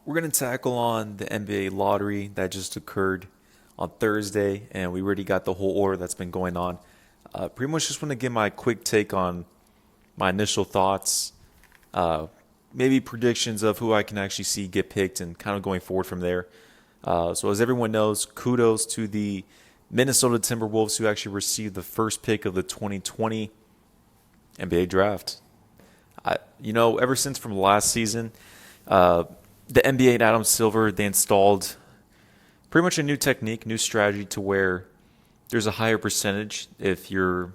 We're going to tackle on the NBA lottery that just occurred on Thursday, and we already got the whole order that's been going on. Pretty much just want to give my quick take on my initial thoughts, maybe predictions of who I can actually see get picked and kind of going forward from there. So as everyone knows, kudos to the Minnesota Timberwolves who actually received the first pick of the 2020 NBA draft. Ever since from last season, the NBA and Adam Silver, they installed pretty much a new technique, new strategy to where there's a higher percentage if you're,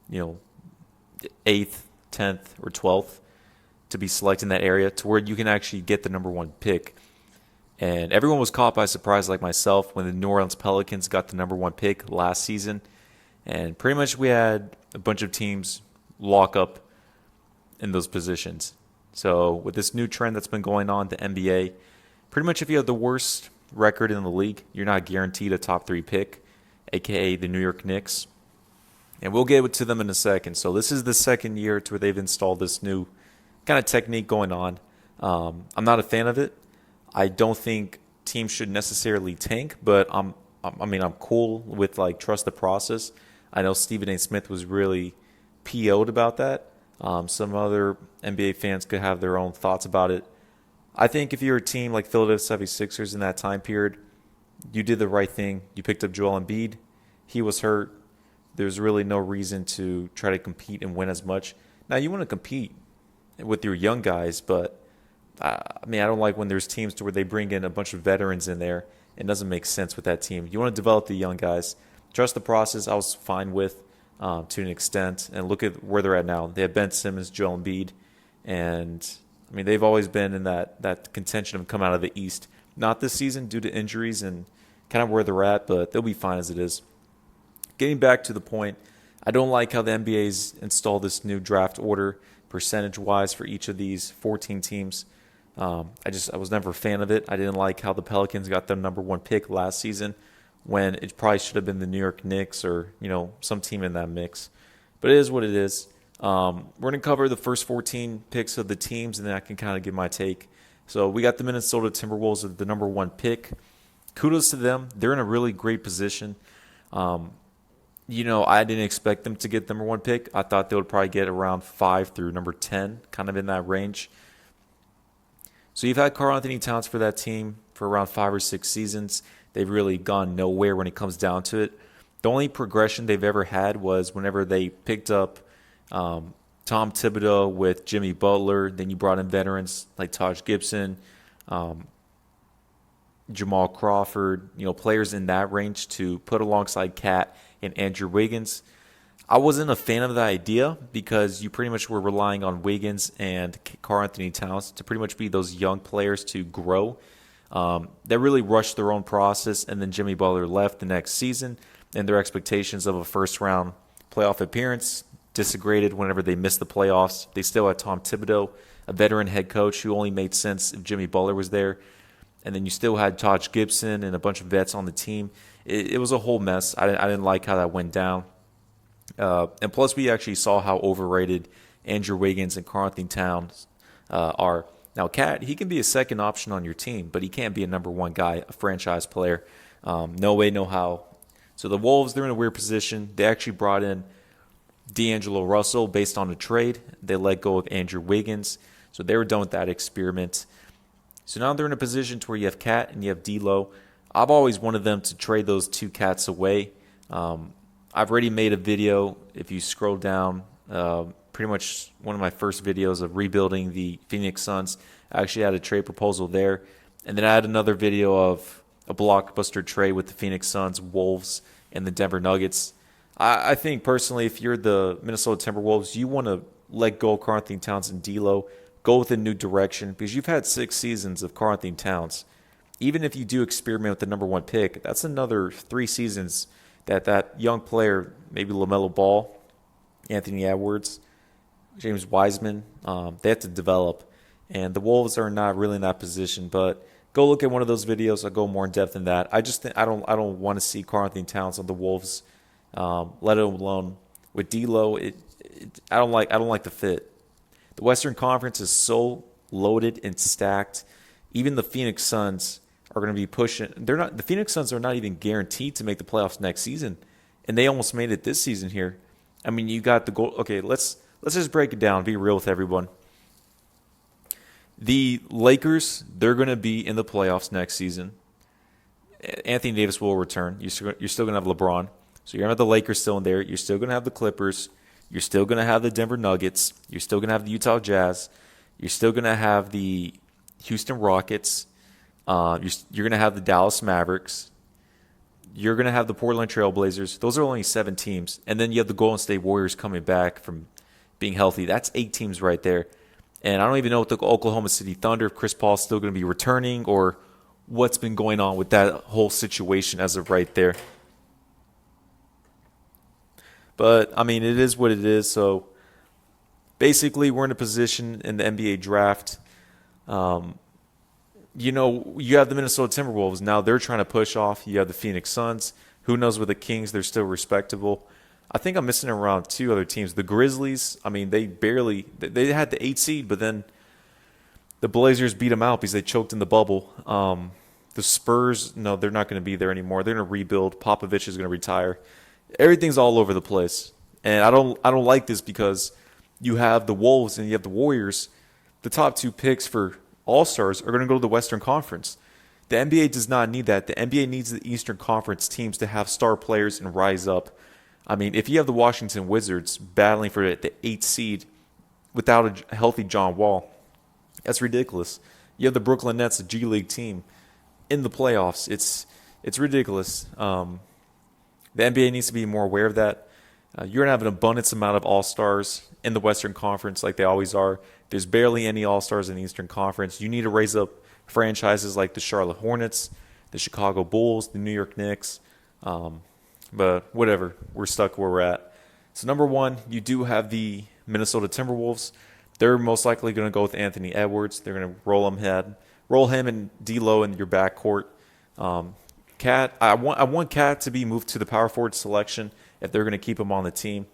8th, 10th, or 12th to be selected in that area to where you can actually get the number one pick. And everyone was caught by surprise like myself when the New Orleans Pelicans got the number one pick last season. And pretty much we had a bunch of teams lock up in those positions. So with this new trend that's been going on, the NBA, pretty much if you have the worst record in the league, you're not guaranteed a top 3 pick, a.k.a. the New York Knicks. And we'll get to them in a second. So this is the second year to where they've installed this new kind of technique going on. I'm not a fan of it. I don't think teams should necessarily tank, but I'm cool with trust the process. I know Stephen A. Smith was really PO'd about that. Some other NBA fans could have their own thoughts about it. I think if you're a team like Philadelphia 76ers in that time period, you did the right thing. You picked up Joel Embiid. He was hurt. There's really no reason to try to compete and win as much. Now, you want to compete with your young guys, but I don't like when there's teams to where they bring in a bunch of veterans in there. It doesn't make sense with that team. You want to develop the young guys. Trust the process. I was fine with to an extent. And look at where they're at now. They have Ben Simmons, Joel Embiid, and they've always been in that contention of come out of the East. Not this season due to injuries and kind of where they're at, but they'll be fine as it is. Getting back to the point, I don't like how the NBA's installed this new draft order percentage-wise for each of these 14 teams. I was never a fan of it. I didn't like how the Pelicans got their number one pick last season when it probably should have been the New York Knicks or, some team in that mix. But it is what it is. We're going to cover the first 14 picks of the teams, and then I can kind of give my take. So we got the Minnesota Timberwolves at the number one pick. Kudos to them. They're in a really great position. I didn't expect them to get the number one pick. I thought they would probably get around 5 through number 10, kind of in that range. So you've had Karl Anthony Towns for that team for around 5 or 6 seasons. They've really gone nowhere when it comes down to it. The only progression they've ever had was whenever they picked up Tom Thibodeau with Jimmy Butler. Then you brought in veterans like Taj Gibson, Jamal Crawford, players in that range to put alongside Cat and Andrew Wiggins. I wasn't a fan of the idea because you pretty much were relying on Wiggins and Karl Anthony Towns to pretty much be those young players to grow. They really rushed their own process, and then Jimmy Butler left the next season, and their expectations of a first-round playoff appearance disagreed whenever they missed the playoffs. They still had Tom Thibodeau, a veteran head coach who only made sense if Jimmy Butler was there. And then you still had Taj Gibson and a bunch of vets on the team. It was a whole mess. I didn't like how that went down. And plus, we actually saw how overrated Andrew Wiggins and Karl Anthony Towns are. Now, Cat, he can be a second option on your team, but he can't be a number one guy, a franchise player. No way, no how. So the Wolves, they're in a weird position. They actually brought in D'Angelo Russell based on a trade. They let go of Andrew Wiggins. So they were done with that experiment. So now they're in a position to where you have Cat and you have D'Lo. I've always wanted them to trade those two cats away. I've already made a video. If you scroll down, pretty much one of my first videos of rebuilding the Phoenix Suns. I actually had a trade proposal there. And then I had another video of a blockbuster trade with the Phoenix Suns, Wolves, and the Denver Nuggets. I think personally, if you're the Minnesota Timberwolves, you want to let go of Karl Anthony Towns and D'Lo, go with a new direction, because you've had 6 seasons of Karl Anthony Towns. Even if you do experiment with the number one pick, that's another 3 seasons that young player, maybe LaMelo Ball, Anthony Edwards, James Wiseman, they have to develop. And the Wolves are not really in that position. But go look at one of those videos. I'll go more in depth in that. I just think I don't want to see Karl Anthony Towns on the Wolves, let alone with D'Lo. I don't like the fit. The Western Conference is so loaded and stacked. Even the Phoenix Suns are going to be pushing. They're not. The Phoenix Suns are not even guaranteed to make the playoffs next season, and they almost made it this season here. I mean, you got the goal. Okay, let's just break it down. Be real with everyone. The Lakers, they're going to be in the playoffs next season. Anthony Davis will return. You're still going to have LeBron. So you're going to have the Lakers still in there. You're still going to have the Clippers. You're still going to have the Denver Nuggets. You're still going to have the Utah Jazz. You're still going to have the Houston Rockets. You're going to have the Dallas Mavericks. You're going to have the Portland Trail Blazers. Those are only 7 teams. And then you have the Golden State Warriors coming back from being healthy. That's 8 teams right there. And I don't even know what the Oklahoma City Thunder, if Chris Paul's still going to be returning, or what's been going on with that whole situation as of right there. But, I mean, it is what it is. So, basically, we're in a position in the NBA draft. You have the Minnesota Timberwolves. Now they're trying to push off. You have the Phoenix Suns. Who knows with the Kings? They're still respectable. I think I'm missing around 2 other teams. The Grizzlies, I mean, they had the 8 seed, but then the Blazers beat them out because they choked in the bubble. The Spurs, no, they're not going to be there anymore. They're going to rebuild. Popovich is going to retire. Everything's all over the place. And I don't like this because you have the Wolves and you have the Warriors. The top 2 picks for All-Stars are going to go to the Western Conference. The NBA does not need that. The NBA needs the Eastern Conference teams to have star players and rise up. I mean, if you have the Washington Wizards battling for the 8th seed without a healthy John Wall, that's ridiculous. You have the Brooklyn Nets, a G League team, in the playoffs. It's ridiculous. The NBA needs to be more aware of that. You're going to have an abundance amount of All-Stars in the Western Conference like they always are. There's barely any All-Stars in the Eastern Conference. You need to raise up franchises like the Charlotte Hornets, the Chicago Bulls, the New York Knicks. But whatever, we're stuck where we're at. So number 1, you do have the Minnesota Timberwolves. They're most likely going to go with Anthony Edwards. They're going to roll him and D'Lo in your backcourt. Cat, I want Cat to be moved to the power forward selection if they're going to keep him on the team.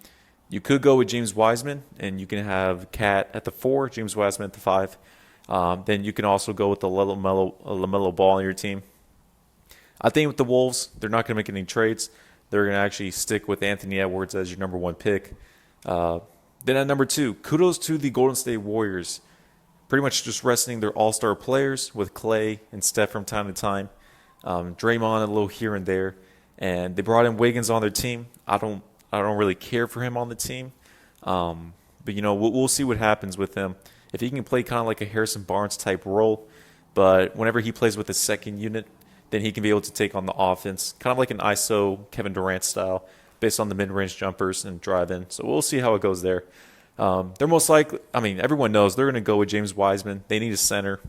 You could go with James Wiseman, and you can have Cat at the 4, James Wiseman at the 5. Then you can also go with the LaMelo Ball on your team. I think with the Wolves, they're not going to make any trades. They're going to actually stick with Anthony Edwards as your number 1 pick. Then at number 2, kudos to the Golden State Warriors. Pretty much just resting their all-star players with Clay and Steph from time to time. Draymond a little here and there. And they brought in Wiggins on their team. I don't really care for him on the team. But, we'll see what happens with him. If he can play kind of like a Harrison Barnes type role, but whenever he plays with the second unit, then he can be able to take on the offense, kind of like an ISO Kevin Durant style, based on the mid-range jumpers and drive-in. So we'll see how it goes there. They're most likely, everyone knows they're going to go with James Wiseman. They need a center.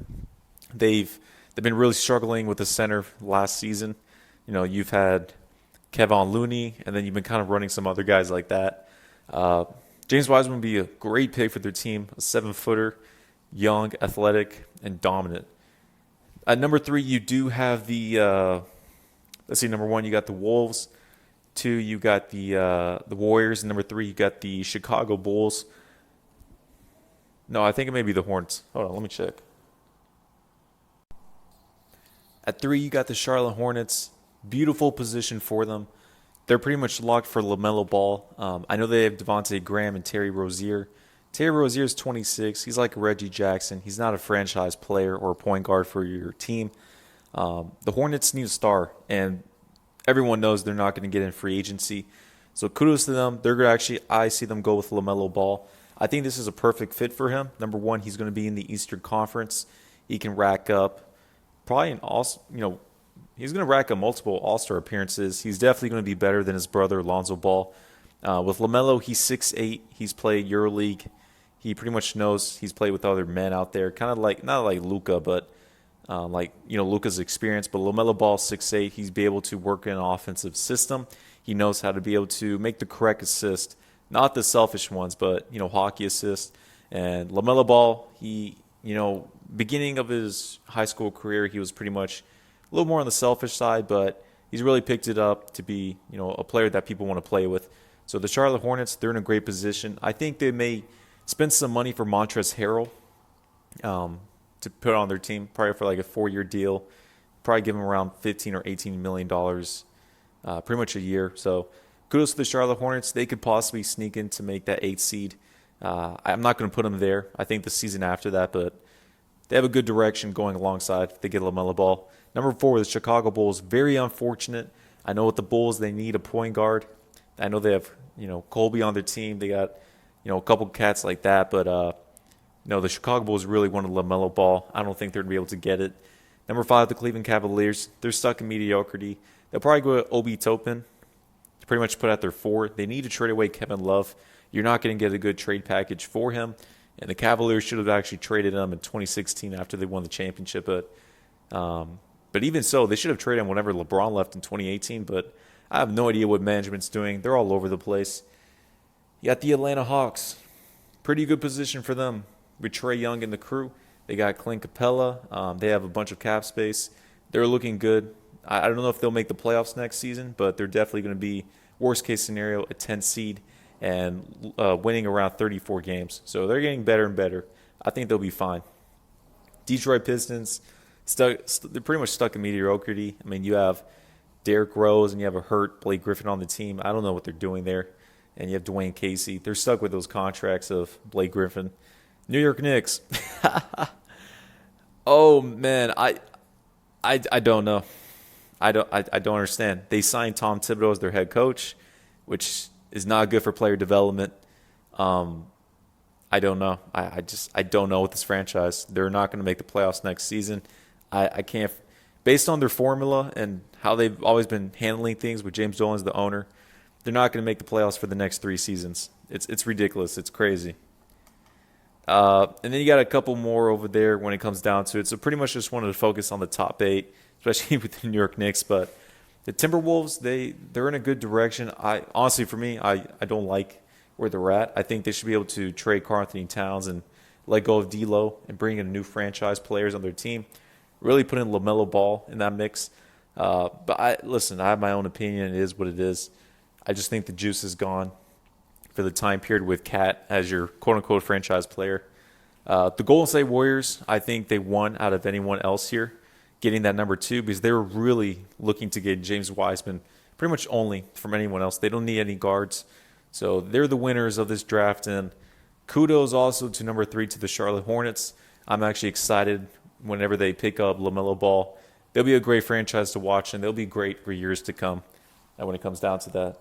They've been really struggling with the center last season. You've had Kevon Looney, and then you've been kind of running some other guys like that. James Wiseman would be a great pick for their team, a 7-footer, young, athletic, and dominant. At number 3, you do have the number 1, you got the Wolves. 2, you got the Warriors. And number 3, you got the Chicago Bulls. No, I think it may be the Hornets. Hold on, let me check. At 3, you got the Charlotte Hornets. Beautiful position for them. They're pretty much locked for LaMelo Ball. I know they have Devontae Graham and Terry Rozier. Terry Rozier is 26. He's like Reggie Jackson. He's not a franchise player or a point guard for your team. The Hornets need a star, and everyone knows they're not going to get in free agency. So kudos to them. They're going to I see them go with LaMelo Ball. I think this is a perfect fit for him. Number 1, he's going to be in the Eastern Conference. He can rack up probably he's going to rack up multiple All-Star appearances. He's definitely going to be better than his brother, Lonzo Ball. With LaMelo, he's 6'8". He's played EuroLeague. He pretty much knows he's played with other men out there, kind of like, not like Luka, but Luka's experience. But LaMelo Ball, 6'8", he's be able to work in an offensive system. He knows how to be able to make the correct assist, not the selfish ones, but, hockey assist. And LaMelo Ball, beginning of his high school career, he was pretty much a little more on the selfish side, but he's really picked it up to be, a player that people want to play with. So the Charlotte Hornets, they're in a great position. I think they may spend some money for Montrezl Harrell. to put on their team, probably for like a 4-year deal. Probably give them around 15 or 18 million dollars, pretty much a year. So kudos to the Charlotte Hornets. They could possibly sneak in to make that 8th seed. I'm not going to put them there. I think the season after that, but they have a good direction going alongside if they get LaMelo Ball. Number 4, the Chicago Bulls. Very unfortunate. I know with the Bulls, they need a point guard. I know they have, Colby on their team. They got, a couple cats like that. But, the Chicago Bulls really wanted LaMelo Ball. I don't think they're going to be able to get it. Number 5, the Cleveland Cavaliers. They're stuck in mediocrity. They'll probably go with Obi Toppin to pretty much put out their 4. They need to trade away Kevin Love. You're not going to get a good trade package for him. And the Cavaliers should have actually traded him in 2016 after they won the championship. But even so, they should have traded him whenever LeBron left in 2018. But I have no idea what management's doing. They're all over the place. You got the Atlanta Hawks. Pretty good position for them with Trae Young and the crew. They got Clint Capella. They have a bunch of cap space. They're looking good. I don't know if they'll make the playoffs next season, but they're definitely going to be, worst case scenario, a 10th seed and winning around 34 games. So they're getting better and better. I think they'll be fine. Detroit Pistons, they're pretty much stuck in mediocrity. I mean, you have Derrick Rose and you have a hurt Blake Griffin on the team. I don't know what they're doing there. And you have Dwayne Casey. They're stuck with those contracts of Blake Griffin. New York Knicks. Oh, man, I don't know. I don't understand. They signed Tom Thibodeau as their head coach, which is not good for player development. I don't know. I don't know with this franchise. They're not going to make the playoffs next season. I can't. Based on their formula and how they've always been handling things with James Dolan as the owner, they're not going to make the playoffs for the next 3 seasons. It's ridiculous. It's crazy. And then you got a couple more over there when it comes down to it. So pretty much just wanted to focus on the top 8, especially with the New York Knicks. But the Timberwolves, they're in a good direction. Honestly, for me, I don't like where they're at. I think they should be able to trade Karl-Anthony Towns and let go of D'Lo and bring in new franchise players on their team. Really put in LaMelo Ball in that mix. But I have my own opinion. It is what it is. I just think the juice is gone for the time period with Cat as your quote-unquote franchise player. The Golden State Warriors, I think they won out of anyone else here, getting that number 2 because they were really looking to get James Wiseman pretty much only from anyone else. They don't need any guards. So they're the winners of this draft. And kudos also to number 3 to the Charlotte Hornets. I'm actually excited whenever they pick up LaMelo Ball. They'll be a great franchise to watch, and they'll be great for years to come when it comes down to that.